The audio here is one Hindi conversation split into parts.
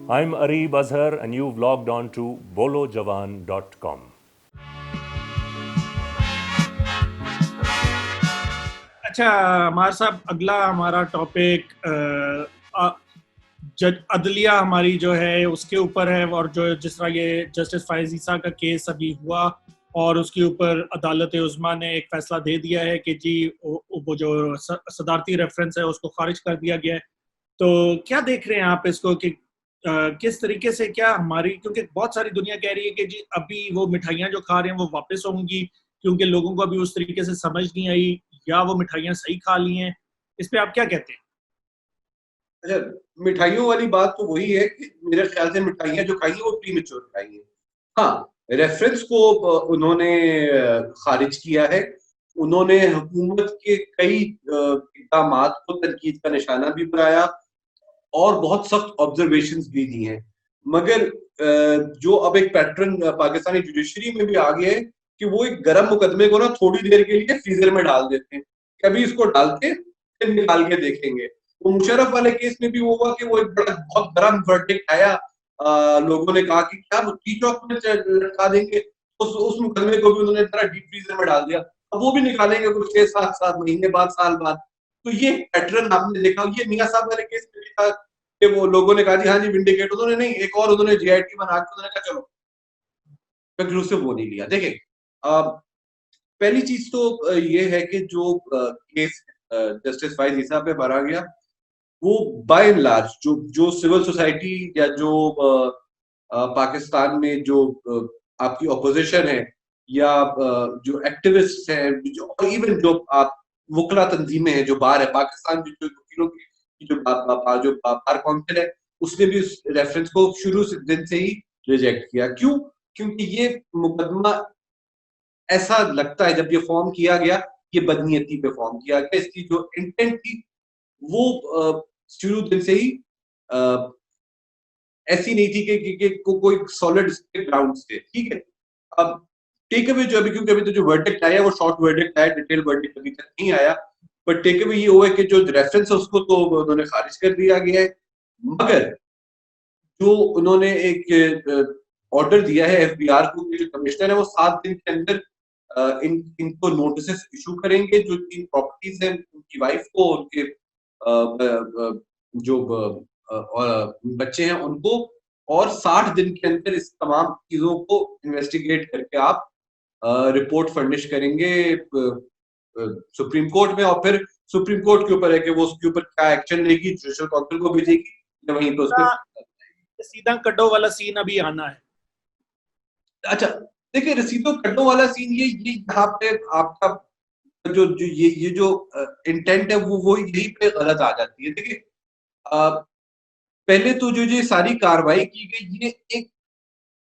I'm Areeb Azhar, and you've logged on to bolojawan.com. अच्छा हमारे साहब, अगला हमारा टॉपिक जज अदलिया हमारी जो है उसके ऊपर है, और जो जिस तरह ये जस्टिस फायज ईसा का केस अभी हुआ और उसके ऊपर अदालत उज़्मा ने एक फैसला दे दिया है कि जी वो जो सदारती रेफरेंस है उसको खारिज कर दिया गया है। तो क्या देख रहे हैं आप इसको कि किस तरीके से क्या हमारी, क्योंकि बहुत सारी दुनिया कह रही है कि जी अभी वो मिठाइयाँ जो खा रहे हैं वो वापस होंगी, क्योंकि लोगों को अभी उस तरीके से समझ नहीं आई, या वो मिठाइयाँ सही खा ली हैं। इस पे आप क्या कहते हैं? अच्छा, मिठाइयों वाली बात तो वही है कि मेरे ख्याल से मिठाइयाँ जो खाई हैं वो प्री मेच्योर खाई हैं। हाँ, रेफरेंस को उन्होंने खारिज किया है। उन्होंने हुकूमत के कई इक़दामात को तनकीद का निशाना भी बनाया और बहुत सख्त ऑब्जर्वेशंस भी दी हैं। मगर जो अब एक पैटर्न पाकिस्तानी जुडिशरी में भी आ गया है कि वो एक गरम मुकदमे को ना थोड़ी देर के लिए फ्रीजर में डाल देते हैं, कभी इसको डालते फिर निकाल के देखेंगे। वो मुशर्रफ वाले केस में भी वो हुआ कि वो एक बड़ा बहुत गरम वर्डिक्ट आया, लोगों ने कहा कि क्या टी चौक में लटका देंगे, उस मुकदमे को भी उन्होंने तरह डीप फ्रीजर में डाल दिया। अब वो भी निकालेंगे कुछ 6-7 महीने बाद, साल बाद। तो ये पैटर्न आपने देखा, ये मियां साहब वाले केस में भी था कि वो लोगों ने कहा जी हाँ जी विंडिकेट, उन्होंने नहीं, एक और उन्होंने जेआईटी बना के उन्होंने कहा चलो, फिर उससे वो नहीं लिया। देखिए, पहली चीज तो ये है कि जो केस जस्टिस फाइज ईसा पे भरा गया, वो बाय एंड लार्ज जो जो सिविल सोसाइटी या जो पाकिस्तान में जो आपकी ऑपोजिशन है या जो एक्टिविस्ट हैं, जो और इवन जो आप वकला तंजीमें हैं जो बाहर है पाकिस्तान में, जो वकीलों की जो बार काउंसिल है, उसने भी उस रेफरेंस को शुरू से दिन से ही रिजेक्ट किया। क्यों? क्योंकि ये मुकदमा ऐसा लगता है जब ये फॉर्म किया गया, ये बदनीयती पे फॉर्म किया गया। इसकी जो इंटेंट थी वो शुरू दिन से ही ऐसी नहीं थी कि कोई सॉलिड ग्राउंड थे। ठीक है, अब टेक अवे जो अभी, क्योंकि अभी तो जो वर्डिक्ट आया वो शॉर्ट वर्डिक्ट आया, डिटेल वर्डिक्ट अभी तक नहीं आया, बट टेक अवे ये हुआ है कि जो रेफरेंस है उसको तो उन्होंने खारिज कर दिया गया है। मगर जो उन्होंने एक ऑर्डर दिया है एफबीआर को, जो कमिश्नर है वो 7 दिन के अंदर इनको नोटिस इशू करेंगे, जो 3 प्रॉपर्टीज हैं उनकी वाइफ को, उनके जो बच्चे हैं उनको, और 60 दिन के अंदर इस तमाम चीजों को इन्वेस्टिगेट करके आप रिपोर्ट फर्निश करेंगे सुप्रीम कोर्ट में, और फिर सुप्रीम कोर्ट के ऊपर है कि वो उसके ऊपर क्या एक्शन लेगी, जुडिशल काउंसिल को भेजेगी या वहीं पर उस पर। सीधा कड्डो वाला सीन अभी आना है। अच्छा, देखिए रसीदों कट्टों वाला सीन ये यहाँ पे आपका जो ये जो इंटेंट है वो यही पे गलत आ जाती है। देखिए, पहले तो जो ये सारी कार्रवाई की गई, ये एक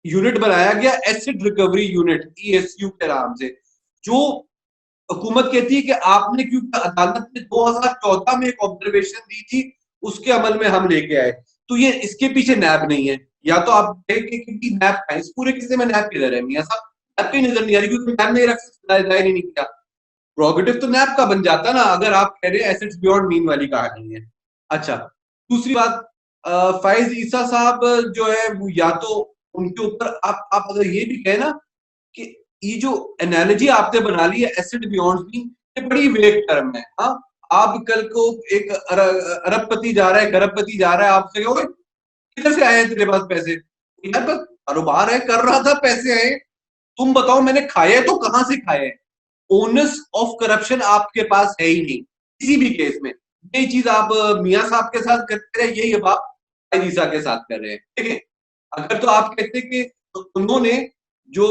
यूनिट बनाया गया, एसिड रिकवरी यूनिट, ईएसयू के नाम से, जो हुकूमत कहती है कि आपने, क्योंकि अदालत ने 2014 में एक ऑब्जर्वेशन दी थी, उसके अमल में हम लेके आए, तो ये इसके पीछे नैब नहीं है। या तो आप देखें कि नैब का इस पूरे किस्से में नैब किधर है मियां साहब? नैब की नजर नहीं आ रही, क्योंकि नैब ने दायर ही नहीं किया। प्रोगेटिव तो नैब का बन जाता ना, अगर आप कह रहे हैं एसेट्स बियॉन्ड मीन वाली कहानी है। अच्छा, दूसरी बात, फाइज ईसा साहब जो है वो, या तो उनके ऊपर आप अगर ये भी कहें ना कि ये जो एनालॉजी आपने बना ली है एसिड बियॉन्ड मीन, ये बड़ी वेग टर्म है। हाँ, आप कल को एक अरबपति जा रहा है, गरबपति जा रहा है, आपसे कहोगे किधर से आए हैं तेरे पास पैसे? यार बस कारोबार है, कर रहा था, पैसे आए, तुम बताओ मैंने खाए तो कहां से खाए? ओनस ऑफ करप्शन आपके पास है ही नहीं किसी भी केस में। यही चीज आप मियां साहब के साथ करते रहे, यही अब आप ईसा के साथ कर रहे हैं। ठीक है, अगर तो आप कहते हैं कि उन्होंने जो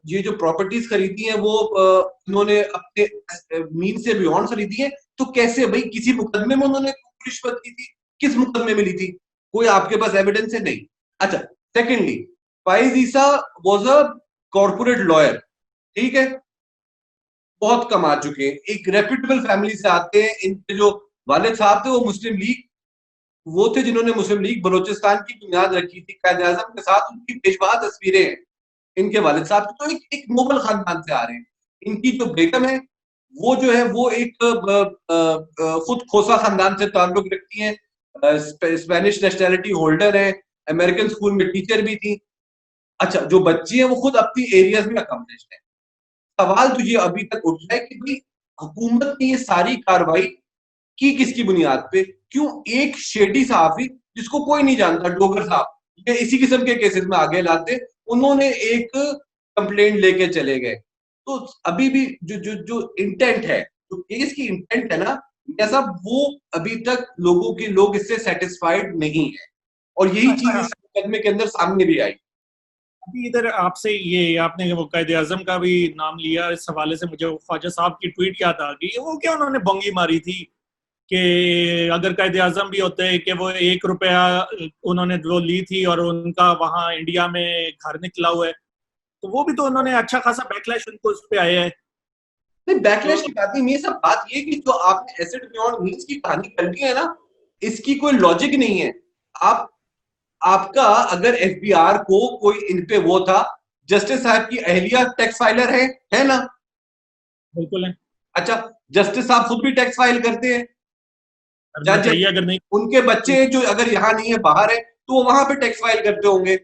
ये जो प्रॉपर्टीज खरीदी है वो उन्होंने अपने मीन से बियॉन्ड खरीदी है, तो कैसे भाई, किसी मुकदमे में उन्होंने रिश्वत ली थी? किस मुकदमे में ली थी? कोई आपके पास एविडेंस है? नहीं। अच्छा, secondly, Faez Isa was a corporate lawyer. ठीक है, बहुत कमा चुके हैं, एक रेप्यूटेबल फैमिली से आते हैं। इनके जो वालिद साहब थे वो मुस्लिम लीग, वो थे जिन्होंने मुस्लिम लीग बलोचिस्तान की बुनियाद रखी थी। कायद आजम के साथ उनकी पेशवा तस्वीरें हैं इनके वालिद साहब की, तो एक नोबल खानदान से आ रहे हैं। इनकी जो बेगम है वो जो है वो एक खुद खोसा खानदान से ताल्लुक रखती है, स्पेनिश नेशनैलिटी होल्डर है, अमेरिकन स्कूल में टीचर भी थी। अच्छा, जो बच्ची है वो खुद अपनी एरियाज में अकम्पलिश्ड है। सवाल तो ये अभी तक उठ रहा है कि भाई हुकूमत ने ये सारी कार्रवाई की किसकी बुनियाद पे? क्यों एक शेडी सहाफी जिसको कोई नहीं जानता, डोगर साहब, ये इसी किस्म के केसेस में आगे लाते, उन्होंने एक कंप्लेंट लेके चले गए। तो अभी भी जो इंटेंट है, जो केस की इंटेंट है ना मियां साहब, वो अभी तक लोग इससे सेटिस्फाइड नहीं है, और यही चीज इस मुकदमे के अंदर सामने भी आई। अभी इधर आपसे ये आपने वो कायदे-आज़म का भी नाम लिया, इस हवाले से मुझे ख्वाजा साहब की ट्वीट याद आ गई। वो क्या उन्होंने बंगी मारी थी कि अगर कायदे-आज़म भी होते कि वो 1 रुपया उन्होंने वो ली थी और उनका वहाँ इंडिया में घर निकला हुआ है, तो वो भी तो उन्होंने अच्छा खासा बैकलैश उनको उस पे आया है। नहीं, बैकलैश की बात नहीं, ये सब बात ये कि जो आपने एसेट बियॉन्ड मींस की कहानी कर दी है ना, इसकी कोई लॉजिक नहीं है। आपका अगर एफबीआर को कोई इन पे वो था, जस्टिस साहब की अहलिया टैक्स फाइलर है ना? बिल्कुल है। अच्छा, जस्टिस साहब खुद भी टैक्स फाइल करते हैं। करना जज, चाहिए, अगर नहीं उनके बच्चे जो अगर यहाँ नहीं है बाहर है तो वो वहां पे टैक्स फाइल करते होंगे।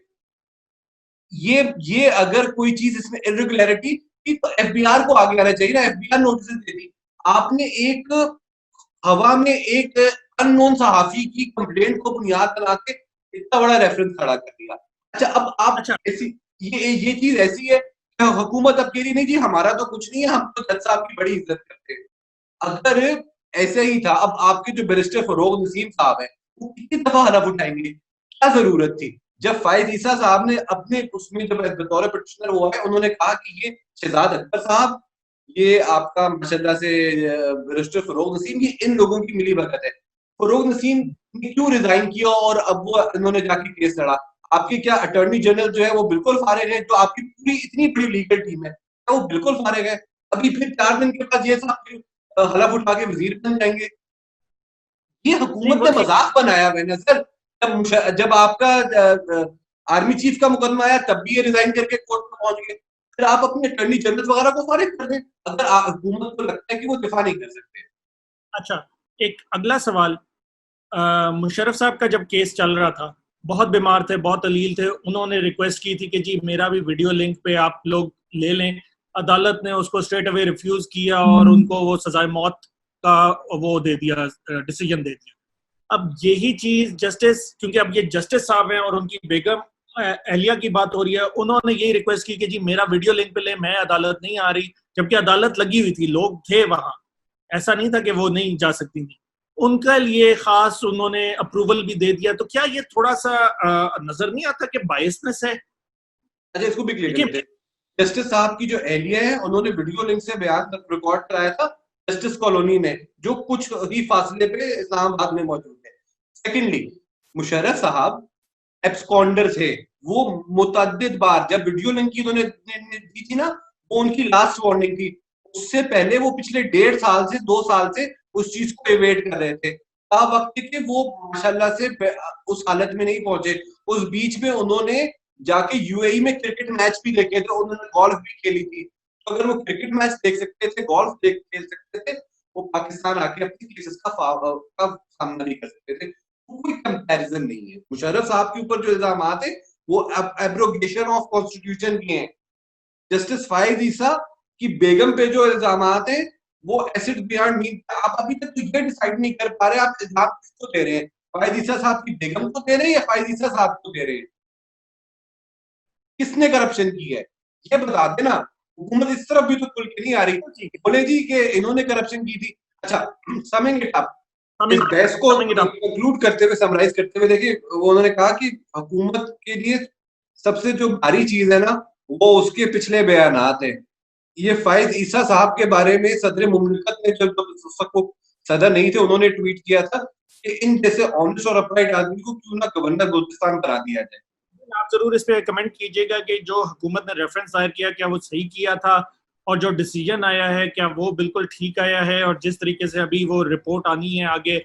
ये अगर कोई चीज इसमें इरेगुलरिटी थी तो एफबीआर को आगे आना चाहिए ना, एफबीआर नोटिस दे दी। आपने एक हवा में एक अननोन सहाफी की कंप्लेंट को बुनियाद बना के इतना बड़ा रेफरेंस खड़ा कर दिया। अच्छा, अब आप अच्छा ऐसी ये चीज ऐसी है कि हुकूमत अब कह रही नहीं जी हमारा तो कुछ नहीं है, हम तो जज साहब की बड़ी इज्जत करते हैं। अगर ऐसे ही था, अब आपके जो बैरिस्टर फरोग नसीम साहब है वो कितनी दफा हलफ उठाएंगे? क्या जरूरत थी? जब फायज ईसा साहब ने अपने उसमें जब बतौर पिटिशनर हुआ है, उन्होंने कहा कि ये शहजाद अख्तर साहब, ये आपका माशाल्लाह से बैरिस्टर फरोग नसीम, ये इन लोगों की मिली भगत है। फरोग नसीम ने क्यों रिजाइन किया और अब वो इन्होंने जाके केस लड़ा? आपके क्या अटॉर्नी जनरल जो है वो बिल्कुल फारिग है? जो आपकी पूरी इतनी बड़ी लीगल टीम है वो बिल्कुल फारिग है? अभी फिर 4 दिन के बाद ये साहब हलफ उठा के वजीर बन जाएंगे। ये नहीं, हुकूमत वो ने ठीक। मजाक बनाया हुआ है नजर। जब आपका आर्मी चीफ का मुकदमा आया तब भी ये रिजाइन करके कोर्ट में पहुंच गए। फिर आप अपने अटॉर्नी जनरल वगैरह को फारिग कर दें अगर हुकूमत को लगता है कि वो दिफा नहीं कर सकते। अच्छा, एक अगला सवाल। मुशर्रफ साहब का जब केस चल रहा था, बहुत बीमार थे, बहुत अलील थे, उन्होंने रिक्वेस्ट की थी कि जी मेरा भी वीडियो लिंक पे आप लोग ले लें। अदालत ने उसको स्ट्रेट अवे रिफ्यूज किया और उनको वो सजाए मौत का वो दे दिया, डिसीजन दे दिया। अब यही चीज जस्टिस, क्योंकि अब ये जस्टिस साहब हैं और उनकी बेगम एहलिया की बात हो रही है, उन्होंने यही रिक्वेस्ट की कि जी मेरा वीडियो लिंक पे ले, मैं अदालत नहीं आ रही, जबकि अदालत लगी हुई थी, लोग थे वहां, ऐसा नहीं था कि वो नहीं जा सकती थी। उनका लिए खास उन्होंने अप्रूवल भी दे दिया। तो क्या ये थोड़ा सा नजर नहीं आता कि बायसनेस है? अच्छा, इसको भी क्लियर कर देखिए, देते हैं। जस्टिस साहब की जो एहलिया है उन्होंने वीडियो लिंक से बयान रिकॉर्ड कराया था जस्टिस कॉलोनी में, जो कुछ ही फासले पे इस्लामाबाद में मौजूद है। सेकेंडली, मुशर्रफ साहब एब्सकॉन्डर थे। वो मुतअद्दिद बार जब वीडियो लिंक की उन्होंने दी थी ना, वो उनकी लास्ट वार्निंग थी। उससे पहले वो पिछले 1.5 साल से 2 साल से उस चीज को एवेट कर रहे थे। वक्त के वो माशाल्लाह से उस हालत में नहीं पहुंचे। उस बीच में उन्होंने जाके यूएई में क्रिकेट मैच भी देखे थे, उन्होंने गोल्फ भी खेली थी। तो अगर वो क्रिकेट मैच देख सकते थे, गोल्फ खेल सकते थे, वो पाकिस्तान आके अपनी केसेस का सामना नहीं कर सकते थे। कोई कंपैरिजन नहीं है। मुशर्रफ साहब के ऊपर जो इल्जाम है वो एब्रोगेशन ऑफ कॉन्स्टिट्यूशन के हैं। जस्टिस फायज ईसा की बेगम पे जो इल्जाम है वो एसिड बियॉन्ड मीन। आप अभी तक तो ये डिसाइड नहीं कर पा रहे आप इल्जाम किसको दे रहे हैं, फायज ईसा साहब की बेगम को दे रहे हैं या फायज ईसा साहब को दे रहे हैं? किसने करप्शन की है ये बता देना। हुकूमत इस तरफ भी तो खुल के नहीं आ रही, बोले जी कि इन्होंने करप्शन की थी। अच्छा, समिंग आप इस बहस को कंक्लूड करते हुए, समराइज करते हुए, देखिए उन्होंने कहा कि हुकूमत के लिए सबसे जो भारी चीज है ना वो उसके पिछले बयानात हैं। ये फायज ईसा साहब के बारे में सदर मुमलिकत ने जब वो सदर नहीं थे उन्होंने ट्वीट किया था कि इन जैसे ऑनेस्ट और अपराइट आदमी को क्यों ना गवर्नर बलूचिस्तान बना दिया जाए। आप जरूर इस पे कमेंट कीजिएगा कि जो हुकूमत ने रेफरेंस दायर किया क्या वो सही किया था, और जो डिसीजन आया है क्या वो बिल्कुल ठीक आया है, और जिस तरीके से अभी वो रिपोर्ट आनी है आगे,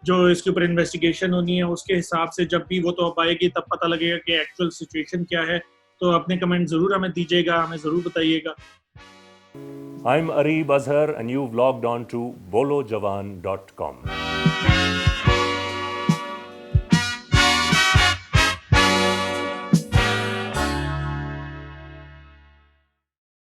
जो इसके ऊपर इन्वेस्टिगेशन होनी है, उसके हिसाब से जब भी वो तो अब आएगी तब पता लगेगा कि एक्चुअल सिचुएशन क्या है। तो अपने कमेंट जरूर हमें दीजिएगा, हमें जरूर बताइएगा। I'm Areeb Azhar and you've logged on to bolojawan.com.